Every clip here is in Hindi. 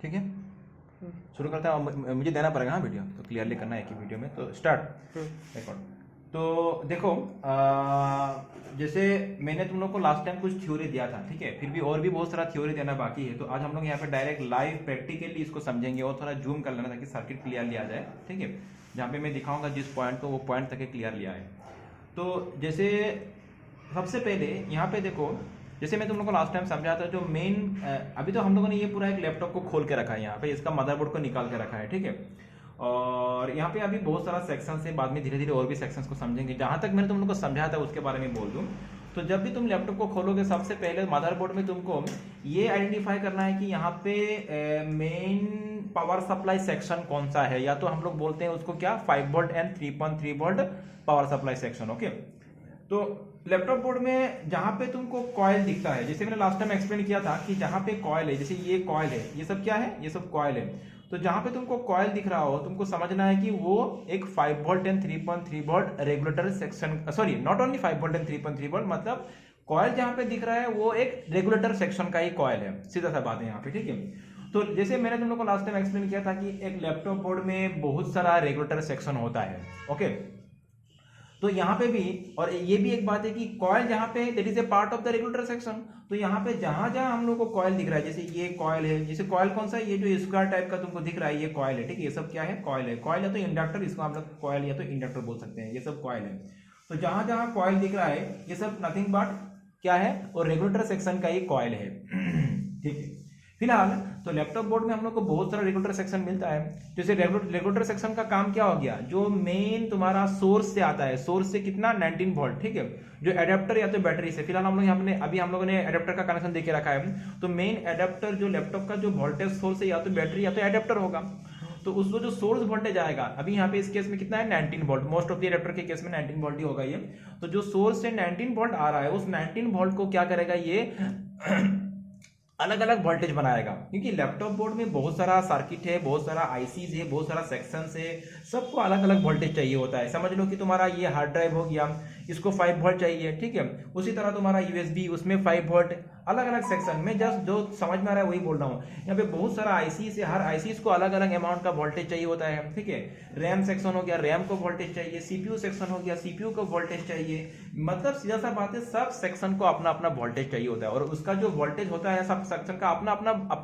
ठीक है, शुरू करते हैं। मुझे देना पड़ेगा हाँ वीडियो, तो क्लियरली करना है एक ही वीडियो में। तो स्टार्ट रिकॉर्ड। तो देखो जैसे मैंने तुम लोग को लास्ट टाइम कुछ थ्योरी दिया था, ठीक है, फिर भी और भी बहुत सारा थ्योरी देना बाकी है। तो आज हम लोग यहाँ पे डायरेक्ट लाइव प्रैक्टिकली इसको समझेंगे और थोड़ा जूम कर लेना ताकि सर्किट क्लियरली आ जाए, ठीक है। जहाँ पे मैं दिखाऊंगा जिस पॉइंट को, वो पॉइंट तक क्लियरली आए। तो जैसे सबसे पहले यहाँ पे देखो, जैसे मैं तुम लोग को लास्ट टाइम समझा था, जो मेन अभी तो हम लोगों ने ये पूरा एक लैपटॉप को खोल के रखा है, यहाँ पे इसका मदरबोर्ड को निकाल के रखा है, ठीक है। और यहाँ पे अभी बहुत सारा सेक्शन है, बाद में धीरे धीरे और भी सेक्शंस को समझेंगे। जहाँ तक मैंने तुम लोग को समझाया था उसके बारे में बोल दूँ, तो जब भी तुम लैपटॉप को खोलोगे सबसे पहले मदरबोर्ड में तुमको ये आइडेंटिफाई करना है कि यहाँ पे मेन पावर सप्लाई सेक्शन कौन सा है, या तो हम लोग बोलते हैं उसको क्या, 5 volt and 3.3 volt power supply section, okay. तो लैपटॉप बोर्ड में जहां पे तुमको कॉइल दिखता है, जैसे मैंने लास्ट टाइम एक्सप्लेन किया था कि जहां पे कॉइल है, जैसे ये कॉइल है, ये सब क्या है, ये सब कॉइल है। तो जहां पे तुमको कॉइल दिख रहा हो, तुमको समझना है कि वो एक 5 volt and 3.3 volt regulator section, sorry not only 5 volt and 3.3 volt, मतलब कॉइल जहां पे दिख रहा है वो एक रेगुलेटर सेक्शन का ही कॉइल है, सीधा सा बात है यहाँ पे, ठीक है। तो जैसे मैंने तुम लोग को लास्ट टाइम एक्सप्लेन किया था कि एक लैपटॉप बोर्ड में बहुत सारा रेगुलेटर सेक्शन होता है, ओके। तो यहाँ पे भी, और ये भी एक बात है कि कॉइल जहाँ पे that is a part of the regulator section, तो यहाँ पे जहां जहां हम लोग को कॉइल दिख रहा है, जैसे ये कॉइल है, जैसे कॉइल कौन सा है, ये जो स्क्वायर टाइप का तुमको दिख रहा है, ये कॉइल है, ठीक है। ये सब क्या है, कॉइल है। कॉइल या तो इंडक्टर, इसको हम लोग कॉइल या तो इंडक्टर बोल सकते हैं, ये सब कॉइल है। तो जहां जहां कॉइल दिख रहा है, ये सब नथिंग बट क्या है, और रेगुलेटर सेक्शन का ही कॉइल है, ठीक है। फिलहाल तो लैपटॉप बोर्ड में हम लोग को बहुत सारा रेगुलेटर सेक्शन मिलता है। जैसे रेगुलेटर सेक्शन का काम क्या हो गया, जो मेन तुम्हारा सोर्स से आता है, सोर्स से कितना, 19 वोल्ट, ठीक है, जो एडेप्टर या तो बैटरी से, फिलहाल हम लोग यहाँ पे अभी हम लोगों ने एडेप्टर का कनेक्शन देके रखा है। तो मेन एडेप्टर जो लैपटॉप का जो वोल्टेज सोर्स है, या तो बैटरी या तो एडेप्टर होगा। तो उसको जो सोर्स वोल्टेज आएगा, अभी यहाँ पे इस केस में कितना है, 19 volt, most of the adapter के केस में 19 वोल्ट ही होगा ये। तो जो सोर्स से 19 वोल्ट आ रहा है, उस 19 वोल्ट को क्या करेगा, ये अलग अलग वोल्टेज बनाएगा, क्योंकि लैपटॉप बोर्ड में बहुत सारा सर्किट है, बहुत सारा आईसीज है, बहुत सारा सेक्शंस है, सबको अलग अलग वोल्टेज चाहिए होता है। समझ लो कि तुम्हारा ये हार्ड ड्राइव हो गया, इसको 5 वोल्ट चाहिए, ठीक है। उसी तरह तुम्हारा यूएसबी, उसमें 5 वोल्ट, अलग अलग सेक्शन में, जस्ट जो समझ में आ रहा है वही बोल रहा हूँ। यहाँ पे बहुत सारा आईसी है, हर आईसी को अलग अलग अमाउंट का वोल्टेज चाहिए होता है, ठीक है। रैम सेक्शन हो गया, रैम को वोल्टेज चाहिए, सीपीयू सेक्शन हो गया, सीपीयू को वोल्टेज चाहिए, मतलब सीधा सा बात है, सब सेक्शन को अपना अपना वोल्टेज चाहिए होता है। और उसका जो वोल्टेज होता है, सब सेक्शन का अपना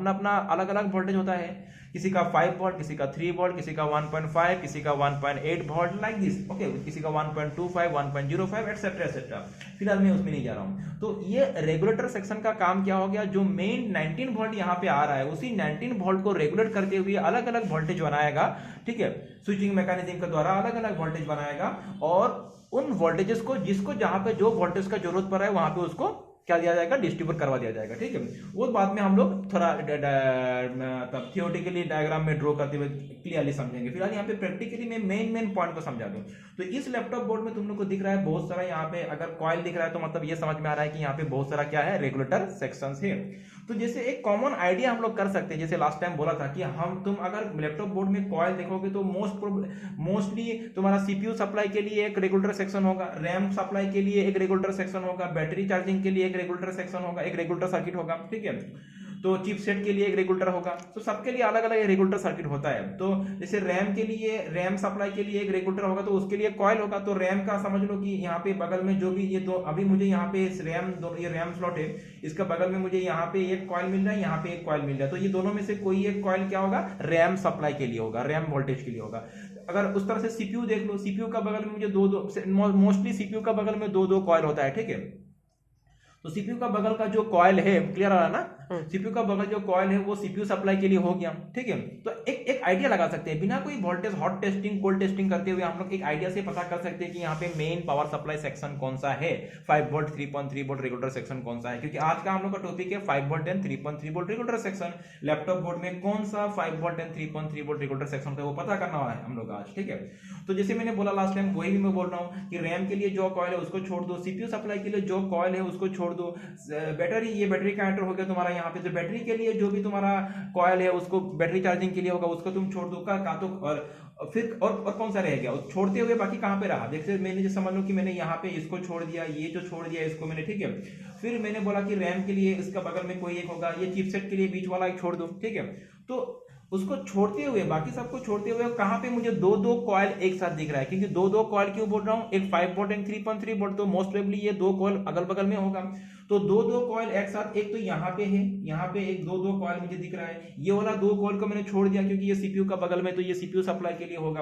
अपना अलग अलग वोल्टेज होता है। किसी का 5 वोल्ट, किसी का 3 वोल्ट, किसी का 1.5, किसी का 1.8 वोल्ट, लाइक दिस, ओके, किसी का 1.25, 1.05 एटसेट्रा एटसेट्रा। फिलहाल मैं उसमें नहीं जा रहा हूं। तो ये रेगुलेटर सेक्शन का काम क्या हो गया, जो मेन 19 वोल्ट यहाँ पे आ रहा है, उसी 19 वोल्ट को रेगुलेट करते हुए अलग अलग वोल्टेज बनाएगा, ठीक है। स्विचिंग मैकेनिज्म के द्वारा अलग अलग वोल्टेज बनाएगा, और उन वोल्टेजेस को, जिसको जहां पे जो वोल्टेज का जरूरत पड़ रहा है, वहां पे उसको क्या दिया जाएगा, डिस्ट्रीब्यूट करवा दिया जाएगा, ठीक है। वो बाद में हम लोग थोड़ा तब थियोरेटिकली डायग्राम में ड्रॉ करते हुए क्लियरली समझेंगे। फिलहाल यहाँ पे प्रैक्टिकली मैं मेन पॉइंट को समझा दूं। तो इस लैपटॉप बोर्ड में तुम लोग को दिख रहा है बहुत सारा, यहाँ पे अगर कॉइल दिख रहा है तो मतलब ये समझ में आ रहा है कि यहाँ पे बहुत सारा क्या है, रेगुलेटर सेक्शंस है। तो जैसे एक कॉमन आइडिया हम लोग कर सकते हैं, जैसे लास्ट टाइम बोला था कि तुम अगर लैपटॉप बोर्ड में कॉइल देखोगे तो मोस्टली तुम्हारा सीपीयू सप्लाई के लिए एक रेगुलेटर सेक्शन होगा, रैम सप्लाई के लिए एक रेगुलेटर सेक्शन होगा, बैटरी चार्जिंग के लिए एक रेगुलेटर सेक्शन होगा, एक रेगुलेटर सर्किट होगा, ठीक है। तो चिपसेट के लिए एक रेगुलेटर होगा। तो सबके लिए अलग अलग रेगुलेटर सर्किट होता है। तो जैसे रैम के लिए, रैम सप्लाई के लिए एक रेगुलेटर होगा, तो उसके लिए कॉइल होगा। तो रैम का समझ लो कि यहाँ पे बगल में जो भी ये दो, अभी मुझे यहाँ पे रैम, ये रैम स्लॉट है, इसका बगल में मुझे यहाँ पे एक कॉइल मिल रहा है, यहाँ पे एक कॉइल मिल रहा है। तो ये दोनों में से कोई एक कॉइल क्या होगा, रैम सप्लाई के लिए होगा, रैम वोल्टेज के लिए होगा। अगर उस तरह से सीपीयू देख लो, सीपीयू का बगल में मुझे मोस्टली सीपीयू का बगल में दो कॉइल होता है, ठीक है। तो सीपीयू का बगल का जो कॉइल है, क्लियर आ रहा ना, सीपीयू का बगल जो कॉइल है वो सीपीयू सप्लाई के लिए हो गया, ठीक है। तो एक आइडिया लगा सकते हैं बिना कोई voltage hot testing cold testing करते हुए, हम लोग एक आइडिया से पता कर सकते हैं कि यहाँ पे मेन पावर सप्लाई सेक्शन कौन सा है, 5 वोल्ट 3.3 वोल्ट रेगुलेटर सेक्शन कौन सा है। क्योंकि आज का हम लोग का टॉपिक है 5 volt and 3.3 volt regulator section. Laptop board में कौन सा 5 volt and 3.3 volt regulator section है वो पता करना है हम लोग आज, ठीक है। तो जैसे मैंने बोला लास्ट टाइम, वही भी मैं बोल रहा हूँ कि रैम के लिए जो कॉइल है उसको छोड़ दो, सीपीयू सप्लाई के लिए जो कॉइल है उसको छोड़ दो, बैटरी, ये बैटरी का एंटर हो गया तुम्हारा यहाँ पे, तो बैटरी के लिए जो भी तुम्हारा कॉइल है उसको बैटरी चार्जिंग के लिए होगा, उसको तुम छोड़ दो का तो। फिर और कौन सा रह गया, और छोड़ते हुए बाकी कहाँ पे रहा, जैसे मैंने जो समझ लो कि मैंने यहाँ पे इसको छोड़ दिया, ये जो छोड़ दिया इसको मैंने, ठीक है। फिर मैंने बोला कि रैम के लिए इसका बगल में कोई एक होगा, ये चिपसेट के लिए बीच वाला एक छोड़ दो, ठीक है। तो उसको छोड़ते हुए, बाकी सबको छोड़ते हुए कहाँ पे मुझे दो दो कॉइल एक साथ दिख रहा है, क्योंकि दो दो कॉइल क्यों बोल रहा हूँ, एक 5 वोल्ट एंड 3.3 वोल्ट, तो मोस्ट प्रोबेबली ये दो कॉइल अगल बगल में होगा। तो दो दो कॉइल एक साथ, एक तो यहाँ पे है, यहाँ पे एक दो दो कॉइल मुझे दिख रहा है, ये वाला दो कॉइल को मैंने छोड़ दिया क्योंकि ये सीपीयू का बगल में, तो ये सीपीयू सप्लाई के लिए होगा।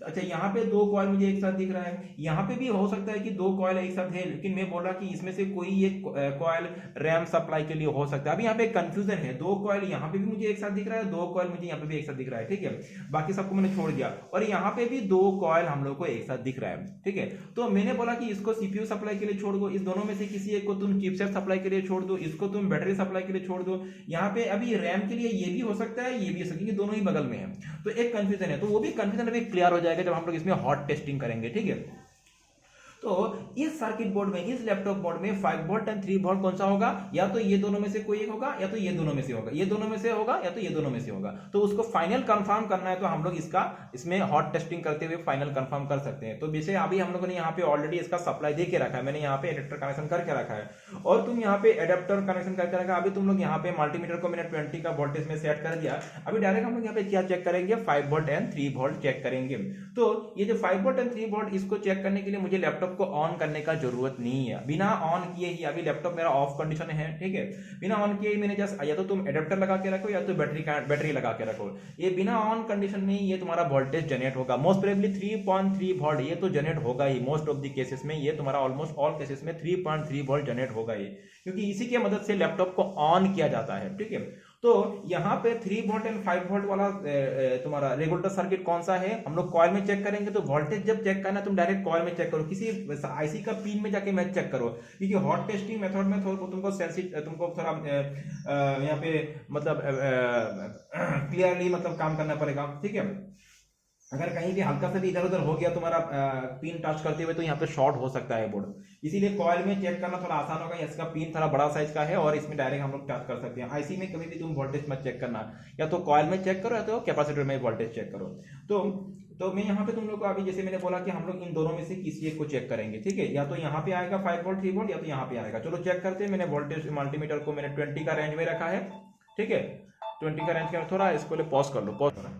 अच्छा, यहाँ पे दो कॉइल मुझे एक साथ दिख रहा है, यहाँ पे भी हो सकता है कि दो कॉइल एक साथ है, लेकिन मैं बोल रहा कि इसमें से कोई एक कॉइल रैम सप्लाई के लिए हो सकता है। अभी यहाँ पे कंफ्यूजन है, दो कॉइल यहाँ पे भी मुझे एक साथ दिख रहा है, दो कॉइल मुझे यहाँ पे भी एक साथ दिख रहा है, ठीक है। बाकी सबको मैंने छोड़ दिया, और यहाँ पे भी दो कॉइल हम लोग को एक साथ दिख रहा है, ठीक है। तो मैंने बोला कि इसको सीपीयू सप्लाई के लिए छोड़ दो, इस दोनों में से किसी एक को तुम चिपसेट सप्लाई के लिए छोड़ दो, इसको तुम बैटरी सप्लाई के लिए छोड़ दो। यहाँ पे अभी रैम के लिए ये भी हो सकता है, ये भी हो सकता है, दोनों ही बगल में है, तो एक कंफ्यूजन है। तो वो भी कंफ्यूजन अभी क्लियर हो जाएगा जब हम लोग इसमें हॉट टेस्टिंग करेंगे, ठीक है। तो इस सर्किट बोर्ड में, इस लैपटॉप बोर्ड में 5 वोल्ट एंड 3 वोल्ट कौन सा होगा, या तो ये दोनों में से कोई एक होगा, या तो ये दोनों में से होगा, ये दोनों में से होगा, या तो ये दोनों में से होगा। तो उसको फाइनल कंफर्म करना है, तो हम लोग इसमें हॉट टेस्टिंग करते हुए फाइनल कंफर्म कर सकते हैं। तो जैसे अभी हम लोगों ने यहाँ पे ऑलरेडी इसका सप्लाई दे के रखा है, मैंने यहाँ पे एडेप्टर कनेक्शन करके रखा है, और तुम यहाँ पे एडेप्टर कनेक्शन करके रखा है। अभी तुम लोग यहाँ पे मल्टीमीटर को मैंने 20 का वोल्टेज में सेट कर दिया। अभी डायरेक्ट हम लोग यहाँ पे क्या चेक करेंगे, 5 वोल्ट एंड 3 वोल्ट चेक करेंगे। तो ये जो 5 वोल्ट एंड 3 वोल्ट, इसको चेक करने के लिए मुझे लैपटॉप को ऑन करने का जरूरत नहीं है। बिना ऑन किए ही, अभी लैपटॉप मेरा ऑफ कंडीशन है, ठीक है, बिना ऑन किए ही मैंने जस्ट, या तो तुम एडेप्टर लगा के रखो, या तो बैटरी लगा के रखो। ये बिना ऑन कंडीशन में ये तुम्हारा वोल्टेज जनरेट होगा, मोस्ट प्रोबेबली 3.3 वोल्ट ये तो जनरेट होगा ही। मोस्ट ऑफ द केसेस में ये तुम्हारा ऑलमोस्ट ऑल केसेस में 3.3 वोल्ट जनरेट होगा ही, क्योंकि इसी की मदद से लैपटॉप को ऑन किया जाता है, ठीक है। तो यहाँ पे 3 वोल्ट एंड 5 वोल्ट वाला तुम्हारा रेगुलेटर सर्किट कौन सा है, हम लोग कॉइल में चेक करेंगे। तो वोल्टेज जब चेक करना, तुम डायरेक्ट कॉइल में चेक करो, किसी आईसी का पिन में जाके मैच चेक करो, क्योंकि हॉट टेस्टिंग मेथड में तुमको थोड़ा यहाँ पे मतलब क्लियरली मतलब काम करना पड़ेगा, ठीक है। अगर कहीं भी हल्का सा भी इधर उधर हो गया तुम्हारा पिन टच करते हुए, तो यहाँ पे शॉर्ट हो सकता है बोर्ड, इसीलिए कॉइल में चेक करना थोड़ा आसान होगा। इसका पिन थोड़ा बड़ा साइज का है, और इसमें डायरेक्ट हम लोग टच कर सकते हैं। आईसी में कभी भी तुम वोल्टेज मत चेक करना, या तो कॉइल में चेक करो, या तो कैपेसिटर में वोल्टेज चेक करो। तो मैं यहाँ पे तुम लोग को अभी जैसे मैंने बोला कि हम लोग इन दोनों में से किसी एक को चेक करेंगे, ठीक है। या तो यहाँ पे आएगा 5 वोल्ट 3 वोल्ट, या तो यहाँ पे आएगा। चलो चेक करते हैं। मैंने वोल्टेज मल्टीमीटर को मैंने 20 का रेंज में रखा है, ठीक है, 20 का रेंज का। थोड़ा इसको पॉज कर लो, पॉज करो।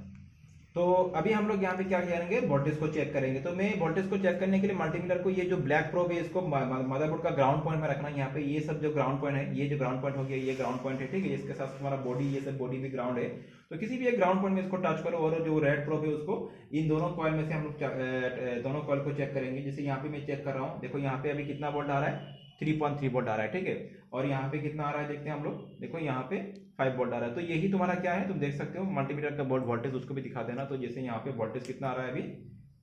तो अभी हम लोग यहाँ पे क्या करेंगे, वोल्टेज को चेक करेंगे। तो मैं वोल्टेज को चेक करने के लिए मल्टीमीटर को, ये जो ब्लैक प्रोब है, इसको मदरबोर्ड का ग्राउंड पॉइंट में रखना। यहाँ पे ये सब जो ग्राउंड पॉइंट है, ये जो ग्राउंड पॉइंट हो गया, ये ग्राउंड पॉइंट है, ठीक है। इसके साथ तुम्हारा बॉडी, ये सब बॉडी भी ग्राउंड है। तो किसी भी एक ग्राउंड पॉइंट में इसको टच करो, और जो रेड प्रोब है उसको इन दोनों कॉइल में से हम लोग दोनों कॉइल को चेक करेंगे। जैसे यहाँ पे मैं चेक कर रहा हूँ, देखो यहाँ पे अभी कितना वोल्ट आ रहा है, 3.3 वोल्ट आ रहा है, ठीक है। और यहाँ पे कितना आ रहा है देखते हैं हम लोग, देखो यहाँ पे 5 वोल्ट आ रहा है। तो यही तुम्हारा क्या है, तुम देख सकते हो मल्टीमीटर का बोर्ड वोल्टेज, उसको भी दिखा देना। तो जैसे यहाँ पे वोल्टेज कितना आ रहा है, अभी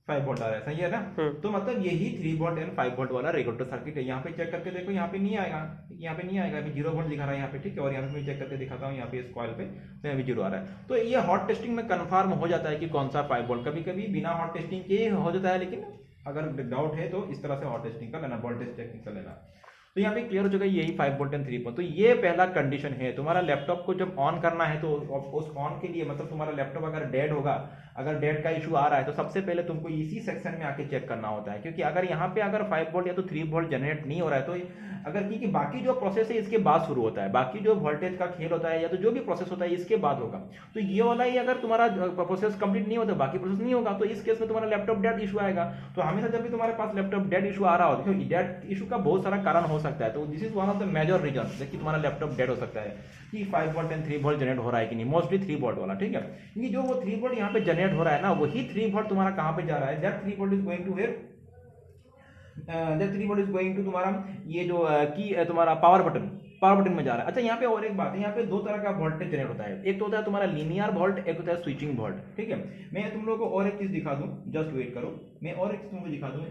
5 वोल्ट आ रहा है, सही है ना। तो मतलब यही 3 वोल्ट एंड 5 वोल्ट वाला रेगुलेटर सर्किट है। यहाँ पे चेक करके देखो, यहाँ पे नहीं आएगा, यहाँ पे नहीं आएगा, अभी 0 वोल्ट दिखा रहा है यहाँ पे, ठीक है। और यहाँ पे मैं चेक करके दिखाता हूँ, यहाँ पे इस कॉइल पे तो अभी 0 आ रहा है। तो ये हॉट टेस्टिंग में कन्फर्म हो जाता है कि कौन सा 5 वोल्ट। कभी कभी बिना हॉट टेस्टिंग के हो जाता है, लेकिन अगर डाउट है तो इस तरह से हॉट टेस्टिंग कर लेना, वोल्टेज टेस्टिंग कर लेना। तो यहाँ पे क्लियर हो चुका है, यही 5 वोल्ट एंड 3 वोल्ट। तो ये पहला कंडीशन है। तुम्हारा लैपटॉप को जब ऑन करना है, तो उस ऑन के लिए मतलब तुम्हारा लैपटॉप अगर डेड होगा, अगर डेड का इशू आ रहा है, तो सबसे पहले तुमको इसी सेक्शन में आके चेक करना होता है। क्योंकि अगर यहाँ पे अगर 5 वोल्ट या तो 3 वोल्ट जनरेट नहीं हो रहा है, तो अगर क्योंकि बाकी जो प्रोसेस है इसके बाद शुरू होता है, बाकी जो वोल्टेज का खेल होता है या तो जो भी प्रोसेस होता है इसके बाद होगा। तो ये वाला ही अगर तुम्हारा प्रोसेस कंप्लीट नहीं होता, बाकी प्रोसेस नहीं होगा, तो इस केस में तुम्हारा लैपटॉप डेड इशू आएगा। तो हमेशा जब भी तुम्हारे पास लैपटॉप डेड इशू आ रहा हो, देखो डेड इशू का बहुत सारा कारण हो सकता है। तो this is one of the major reason कि तुम्हारा लैपटॉप डेड हो सकता है कि 5 वोल्ट एंड 3 वोल्ट जनरेट हो रहा है कि नहीं। मोस्टली 3 वोल्ट वाला, ठीक है। क्योंकि जो वो 3 वोल्ट यहाँ पे जनरेट हो रहा है ना, वही 3 वोल्ट तुम्हारा कहाँ पे जा रहा है, that 3 volt is going to where, that 3 volt is going to तुम्हारा ये जो की तुम्हारा पावर बटन में जा रहा है। अच्छा, यहाँ पे और एक बात है, यहाँ पे दो तरह का वोल्टेज जनरेट होता है। एक तो होता है तुम्हारा लीनियर वोल्ट, एक होता है स्विचिंग वोल्ट, ठीक है। मैं तुम लोगों को और एक चीज दिखा दूं, जस्ट वेट करो, मैं और एक चीज तुमको दिखा दूं।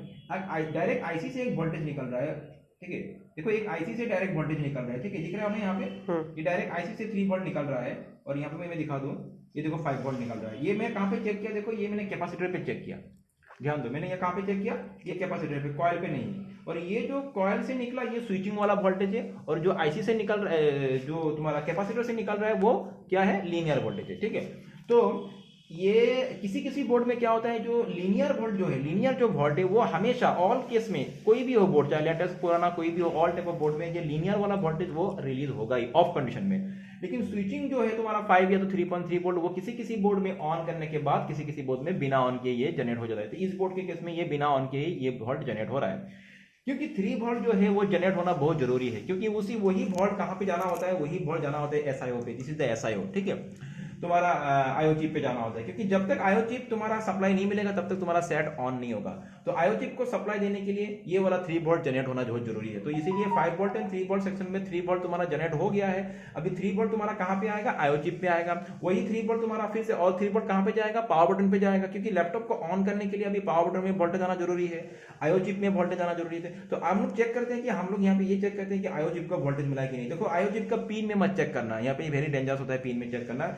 डायरेक्ट आईसी से एक वोल्टेज निकल रहा है, ठीक है। देखो एक आईसी से डायरेक्ट वोल्टेज निकल रहा है, ठीक है, दिख रहा है ना यहाँ पे, ये डायरेक्ट आईसी से 3 वोल्ट निकल रहा है। और यहाँ पे मैं दिखा दूं, ये देखो 5 वोल्ट निकल रहा है। ये मैं कहाँ पे चेक किया, देखो ये मैंने कैपेसिटर पे चेक किया, ध्यान दो, मैंने ये कहाँ पे चेक किया, ये कैपेसिटर पे, कॉइल पे नहीं। और ये जो कॉइल से निकला ये स्विचिंग वाला वोल्टेज है, और जो आईसी से निकल रहा है, जो तुम्हारा कैपेसिटर से निकल रहा है, वो क्या है, लीनियर वोल्टेज है, ठीक है। तो ये किसी किसी बोर्ड में क्या होता है, जो लीनियर वोल्ट जो है, लीनियर जो वोल्ट है वो हमेशा ऑल केस में, कोई भी हो बोर्ड, चाहे लेटेस्ट पुराना कोई भी हो, ऑल टाइप ऑफ बोर्ड में ये लीनियर वाला वोल्टेज वो रिलीज होगा ही ऑफ कंडीशन में। लेकिन स्विचिंग जो है तुम्हारा 5 या तो 3.3 वोल्ट, वो किसी किसी बोर्ड में ऑन करने के बाद किसी किसी बोर्ड में बिना ऑन किए ये जनरेट हो जाता है। तो इस बोर्ड के केस में ये बिना ऑन किए ये वोल्ट जनरेट हो रहा है, क्योंकि 3 वोल्ट जो है वो जनरेट होना बहुत जरूरी है, क्योंकि वही वोल्ट कहाँ पे जाना होता है, वही वोल्ट जाना होता है एसआईओ पे। दिस इज द एसआईओ, ठीक है, तुम्हारा आईओ चिप पे जाना होता है, क्योंकि जब तक आईओ चिप तुम्हारा सप्लाई नहीं मिलेगा तब तक तुम्हारा सेट ऑन नहीं होगा। तो आईओ चिप को सप्लाई देने के लिए ये वाला 3 वोल्ट जनरेट होना बहुत जरूरी है। तो इसीलिए 5 वोल्ट एंड 3 वोल्ट सेक्शन में 3 वोल्ट तुम्हारा जनरेट हो गया है। अभी 3 वोल्ट तुम्हारा कहाँ पे आएगा, आईओ चिप पे आएगा। वही 3 वोल्ट तुम्हारा फिर से और 3 वोल्ट कहाँ पे जाएगा, पावर बटन पे जाएगा, क्योंकि लैपटॉप को ऑन करने के लिए अभी पावर बटन में वोल्टेज आना जरूरी है, आईओ चिप में वोल्टेज आना जरूरी है। तो हम लोग चेक करते हैं कि हम लोग यहाँ पे ये चेक करते हैं कि आईओ चिप का वोल्टेज मिला कि नहीं। देखो आईओ चिप का पिन में मत चेक करना, यहाँ पे वेरी डेंजरस होता है पिन में चेक करना,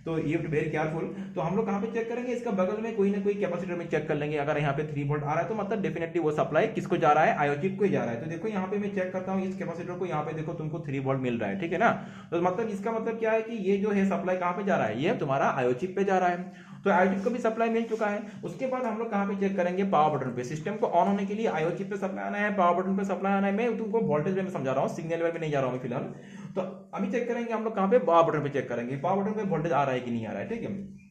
तो ये वेरी केयरफुल। तो हम लोग कहाँ पे चेक करेंगे, इसका बगल में कोई ना कोई कैपेसिटर में चेक कर लेंगे। अगर यहाँ पे 3 वोल्ट आ रहा है तो मतलब डेफिनेटली वो सप्लाई किसको जा रहा है, आईओ चिप को ही जा रहा है। तो देखो यहाँ पे मैं चेक करता हूँ इस कैपेसिटर को, यहाँ पे देखो तुमको 3 वोल्ट मिल रहा है, ठीक है ना। तो मतलब इसका मतलब क्या है कि ये जो है सप्लाई कहाँ पे जा रहा है, ये तुम्हारा आईओ चिप पे जा रहा है। तो आईओ चिप को भी सप्लाई मिल चुका है। उसके बाद हम लोग कहाँ पे चेक करेंगे, पावर बटन पे। सिस्टम को ऑन होने के लिए आईओ चिप पे सप्लाई आना है, पावर बटन पे सप्लाई आना है। मैं तुमको वोल्टेज में समझा रहा हूँ, सिग्नल में नहीं जा रहा हूँ फिलहाल। तो अभी चेक करेंगे हम लोग कहाँ पे, पावर बटन पे चेक करेंगे, पावर बटन पे वोल्टेज आ रहा है कि नहीं आ रहा है, ठीक है।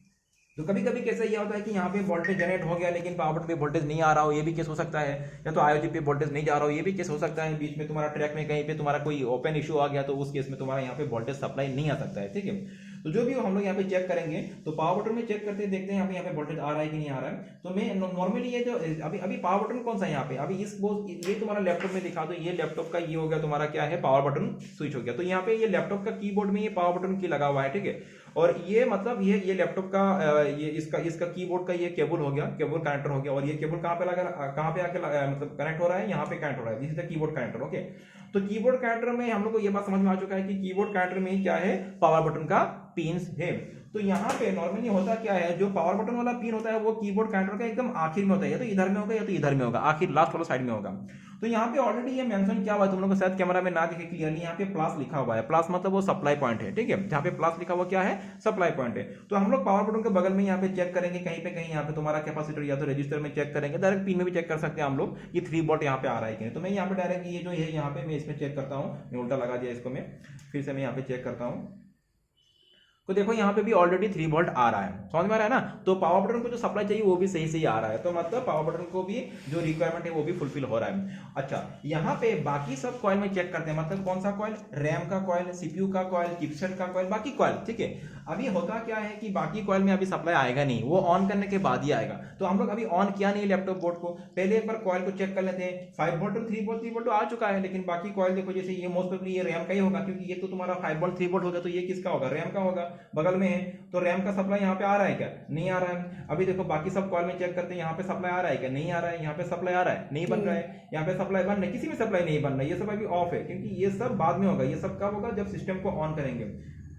तो कभी कभी कैसे ये होता है कि यहाँ पे वोल्टेज जनरेट हो गया लेकिन पावर बटन पे वोल्टेज नहीं आ रहा हो, ये भी केस हो सकता है। या तो आईओ चिप पे वोल्टेज नहीं जा रहा हो, ये भी केस हो सकता है। बीच में तुम्हारा ट्रैक में कहीं पे तुम्हारा कोई ओपन इशू आ गया तो उस केस में तुम्हारा यहाँ पे वोल्टेज सप्लाई नहीं आ सकता है, ठीक है। तो जो भी हम लोग यहाँ पे चेक करेंगे, तो पावर बटन में चेक करते हैं, देखते हैं यहाँ पे वोल्टेज आ रहा है कि नहीं आ रहा है। तो मैं नॉर्मली ये जो अभी पावर बटन कौन सा है यहाँ पे, अभी ये तुम्हारा लैपटॉप में दिखा दो, ये लैपटॉप का ये हो गया तुम्हारा क्या है, पावर बटन स्विच हो गया। तो यहाँ पे ये लैपटॉप का कीबोर्ड में ये पावर बटन की लगा हुआ है, ठीक है। और ये मतलब ये लैपटॉप का ये इसका कीबोर्ड का ये केबल हो गया, केबल कनेक्टर हो गया। और ये केबल कहाँ पे लगा, कहाँ पे आके मतलब कनेक्ट हो रहा है, यहाँ पे कनेक्ट हो रहा है। This is the keyboard connector, okay. तो कीबोर्ड कनेक्टर में हम लोग को ये बात समझ में आ चुका है कि कीबोर्ड कनेक्टर में क्या है, पावर बटन का पिन्स है। तो यहाँ पे नॉर्मली होता क्या है, जो पावर बटन वाला पिन होता है वो कीबोर्ड कनेक्टर का एकदम आखिर में होता है, या तो इधर में होगा या तो इधर में होगा, आखिर लास्ट वाला साइड में होगा। तो यहाँ पे ऑलरेडी ये मेंशन क्या हुआ है, तुम लोग को शायद कैमरा में ना दिखे क्लियरली, यहाँ पे प्लस लिखा हुआ है। प्लस मतलब वो सप्लाई पॉइंट है, ठीक है। जहाँ पे प्लस लिखा हुआ क्या है, सप्लाई पॉइंट है। तो हम लोग पावर बटन के बगल में यहाँ पे चेक करेंगे, कहीं पे कहीं यहाँ पे तुम्हारा कैपेसिटर या तो रजिस्टर में चेक करेंगे, डायरेक्ट पिन में भी चेक कर सकते हैं हम लोग कि 3 वोल्ट यहाँ पे आ रहा है कि नहीं। तो मैं यहाँ पे डायरेक्ट ये जो है यहाँ पे मैं इसमें चेक करता हूँ, मैं उल्टा लगा दिया इसको, मैं फिर से मैं यहाँ पे चेक करता हूँ। तो देखो यहाँ पे भी ऑलरेडी 3 वोल्ट आ रहा है, समझ में आ रहा है ना। तो पावर बटन को जो सप्लाई चाहिए वो भी सही सही आ रहा है, तो मतलब पावर बटन को भी जो रिक्वायरमेंट है वो भी फुलफिल हो रहा है। अच्छा, यहाँ पे बाकी सब कॉइल में चेक करते हैं, मतलब कौन सा कॉइल, रैम का कॉइल, सीपीयू का कॉइल, चिपसेट का कॉइल, बाकी कॉइल, ठीक है। अभी होता क्या है कि बाकी कॉइल में अभी सप्लाई आएगा नहीं, वो ऑन करने के बाद ही आएगा। तो हम लोग अभी ऑन किया नहीं लैपटॉप बोर्ड को, पहले एक बार कॉइल को चेक कर लेते हैं। 5 वोल्ट और 3 वोल्ट आ चुका है, लेकिन बाकी कॉइल देखो, जैसे ये मोस्ट प्रोबेबली ये रैम का ही होगा, क्योंकि ये तो तुम्हारा 5 वोल्ट 3 वोल्ट होगा, तो ये किसका होगा, रैम का होगा, बगल में है। तो रैम का सप्लाई यहाँ पे आ रहा है क्या, नहीं आ रहा है। अभी देखो बाकी सब कॉइल में चेक करते हैं, यहाँ पे सप्लाई आ रहा है क्या, नहीं आ रहा है। यहाँ पे सप्लाई आ रहा है, नहीं बन रहा है। यहाँ पे सप्लाई बन रहा है, किसी में सप्लाई नहीं बन रहा है, ये सब अभी ऑफ है, क्योंकि ये सब बाद में होगा। ये सब कब होगा, जब सिस्टम को ऑन करेंगे।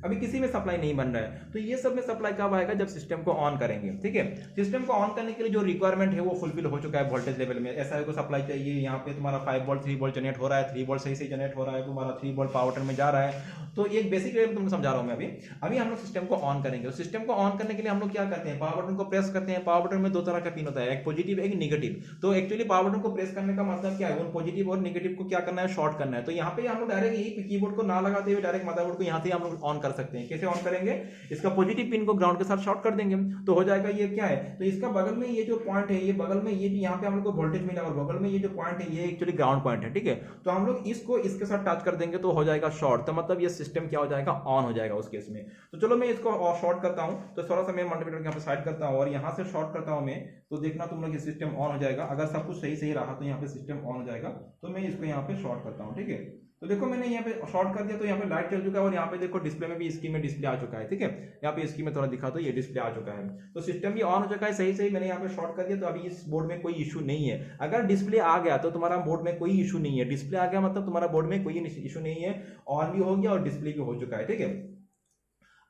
अभी किसी में सप्लाई नहीं बन रहा है, तो ये सब में सप्लाई कब आएगा, जब सिस्टम को ऑन करेंगे, ठीक है। सिस्टम को ऑन करने के लिए जो रिक्वायरमेंट है वो फुलफिल हो चुका है वोल्टेज लेवल में। ऐसा को सप्लाई चाहिए, यहाँ पे तुम्हारा 5 वोल्ट 3 वोल्ट जनरेट हो रहा है, 3 वोल्ट सही से जनरेट हो रहा है, तुम्हारा 3 वोल्ट पावर बटन में जा रहा है। तो एक बेसिक लेवल तुमको समझा रहा हूँ मैं अभी हम लोग सिस्टम को ऑन करेंगे। सिस्टम को ऑन करने के लिए हम लोग क्या करते हैं, पावर बटन को प्रेस करते हैं। पावर बटन में 2 तरह का पिन होता है, एक पॉजिटिव एक नेगेटिव। तो एक्चुअली पावर बटन को प्रेस करने का मतलब क्या है, वो पॉजिटिव और नेगेटिव को क्या करना है, शॉर्ट करना है। तो यहाँ पे हम लोग डायरेक्ट यही कीबोर्ड को ना लगाते हुए डायरेक्ट मदरबोर्ड को यहाँ से हम लोग ऑन कर सकते हैं। कैसे ऑन करेंगे, इसका पॉजिटिव पिन को ग्राउंड के साथ शॉर्ट कर देंगे तो हो जाएगा। ये क्या है, तो इसका बगल में ये जो पॉइंट है, ये बगल में ये यहाँ पे हम लोग को वोल्टेज मिला, और बगल में ये जो पॉइंट है ये एक्चुअली ग्राउंड पॉइंट है, ठीक है। तो हम लोग इसको इसके साथ टच कर देंगे तो हो जाएगा शॉर्ट। तो मतलब ये सिस्टम क्या हो जाएगा, ऑन हो जाएगा उस केस में। तो चलो मैं इसको शॉर्ट करता हूं, तो थोड़ा सा मैं मल्टीमीटर यहाँ पे साइड करता हूं और यहाँ से शॉर्ट करता हूं मैं, तो देखना तुम लोग ये सिस्टम ऑन हो जाएगा। अगर सब कुछ सही सही रहा तो यहाँ पे सिस्टम ऑन हो जाएगा। तो मैं इसको यहाँ पे शॉर्ट करता हूँ, ठीक है। तो देखो मैंने यहाँ पे शॉर्ट कर दिया, तो यहाँ पे लाइट चल चुका है, और यहाँ पे देखो डिस्प्ले में भी इसकी में डिस्प्ले आ चुका है, ठीक है। यहाँ पे इसकी में थोड़ा दिखा तो ये डिस्प्ले आ चुका है, तो सिस्टम भी ऑन हो चुका है सही सही। मैंने यहाँ पे शॉर्ट कर दिया, तो अभी इस बोर्ड में कोई इशू नहीं है। अगर डिस्प्ले आ गया तो तुम्हारा बोर्ड में कोई इशू नहीं है। डिस्प्ले आ गया मतलब तुम्हारा बोर्ड में कोई इशू नहीं है, ऑन भी हो गया और डिस्प्ले भी हो चुका है, ठीक है।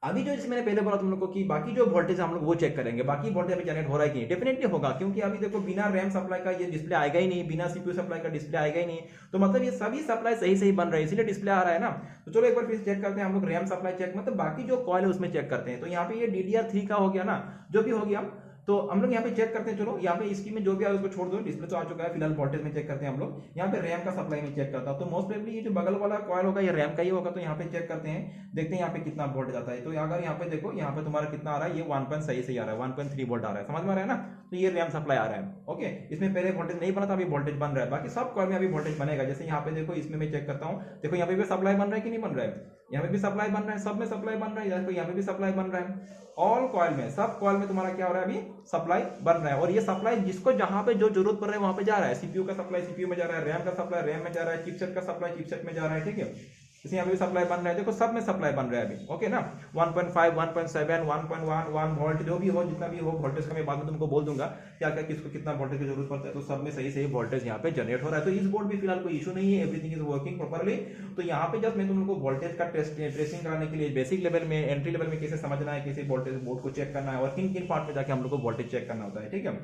अभी जो जैसे मैंने पहले बोला तुम लोग को कि बाकी जो वोल्टेज हम लोग वो चेक करेंगे, बाकी वोल्टेज अभी जनरेट हो रहा है कि नहीं, डेफिनेटली होगा, क्योंकि अभी देखो बिना रैम सप्लाई का ये डिस्प्ले आएगा ही नहीं, बिना सीपीयू सप्लाई का डिस्प्ले आएगा ही नहीं, तो मतलब ये सभी सप्लाई सही सही बन रहे हैं, इसीलिए डिस्प्ले आ रहा है ना। तो चलो एक बार फिर चेक करते हैं हम लोग रैम सप्लाई चेक, मतलब बाकी जो कॉइल है उसमें चेक करते हैं। तो यहाँ पे ये DDR3 का हो गया ना, जो भी हो गया, तो हम लोग यहाँ पे चेक करते हैं। चलो यहाँ पे इसकी में जो भी है उसको छोड़ दो, डिस्प्ले तो आ चुका है, फिलहाल वोल्टेज में चेक करते हैं हम लोग। यहाँ पे रैम का सप्लाई में चेक करता हूँ, तो मोस्ट प्रोबेबली ये जो बगल वाला कॉइल होगा ये रैम का ही होगा। तो यहाँ पे चेक करते हैं, देखते हैं यहाँ पे कितना वोल्टेज आता है। तो अगर यहाँ पे देखो, यहाँ पे तुम्हारा कितना आ रहा है, ये 1 सही से आ रहा है, 1.3 वोल्ट आ रहा है, समझ में आ रहा है ना। तो ये रैम सप्लाई आ रहा है, ओके। इसमें पहले वोल्टेज नहीं बना था, अभी वोल्टेज बन रहा है। बाकी सब कॉइल में अभी वोल्टेज बनेगा। जैसे यहाँ पे देखो, इसमें मैं चेक करता हूँ, देखो यहाँ पे भी सप्लाई बन रहा है कि नहीं बन रहा है, यहाँ पे भी सप्लाई बन रहा है, सब में सप्लाई बन रहा है, यहाँ पे भी सप्लाई बन रहा है। ऑल कॉइल में, सब कॉइल में तुम्हारा क्या हो रहा है, अभी सप्लाई बन रहा है। और ये सप्लाई जिसको जहां पे जो जरूरत पड़ रहा है वहां पे जा रहा है। सीपीयू का सप्लाई सीपीयू में जा रहा है, रैम का सप्लाई रैम में जा रहा है, चिपसेट का सप्लाई चिपसेट में जा रहा है, ठीक है। इसे यहाँ पे सप्लाई बन रहा है, देखो सब में सप्लाई बन रहा है अभी, ओके ना। 1.5 1.7 1.1 वोल्ट जो भी हो, जितना भी हो वोल्टेज का मैं बाद में तुमको बोल दूंगा क्या क्या किसको कितना वोल्टेज की जरूरत पड़ता है। तो सब में सही सही वोल्टेज यहाँ पे जनरेट हो रहा है। तो इस बोर्ड में फिलहाल कोई इशू नहीं है, एवरीथिंग इज वर्किंग प्रॉपर्ली। तो यहाँ पे जस्ट मैं तुम लोग को वोल्टेज का ट्रेसिंग कराने के लिए बेसिक लेवल में, एंट्री लेवल में कैसे समझना है, कैसे वोल्टेज बोर्ड को चेक करना है और किन किन पार्ट में जाके हम लोग को वोल्टेज चेक करना होता है, ठीक है।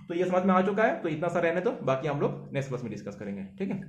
तो ये समझ में आ चुका है, तो इतना सा रहने दो, बाकी हम लोग नेक्स्ट क्लास में डिस्कस करेंगे, ठीक है।